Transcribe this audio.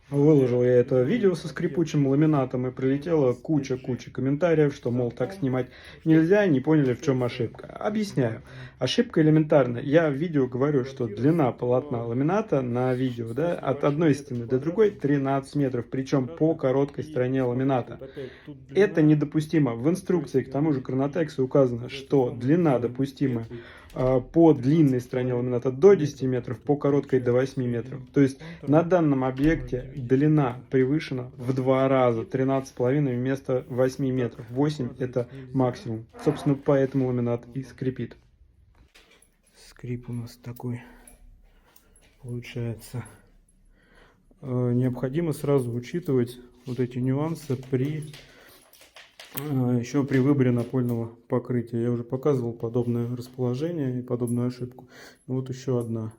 Выложил я это видео со скрипучим ламинатом, и прилетела куча комментариев, что, мол, так снимать нельзя, не поняли, в чем ошибка. Объясняю. Ошибка элементарна. Я в видео говорю, что длина полотна ламината на видео, да, от одной стены до другой 13 метров, причем по короткой стороне ламината. Это недопустимо. В инструкции к тому же Кронотекса указано, что длина допустимая по длинной стороне ламината до 10 метров, по короткой до 8 метров. То есть на данном объекте длина превышена в 2 раза, 13,5 вместо 8 метров. 8 это максимум. Собственно, поэтому ламинат и скрипит. Скрип у нас такой получается. Необходимо сразу учитывать вот эти нюансы еще при выборе напольного покрытия. Я уже показывал подобное расположение и подобную ошибку. Вот еще одна.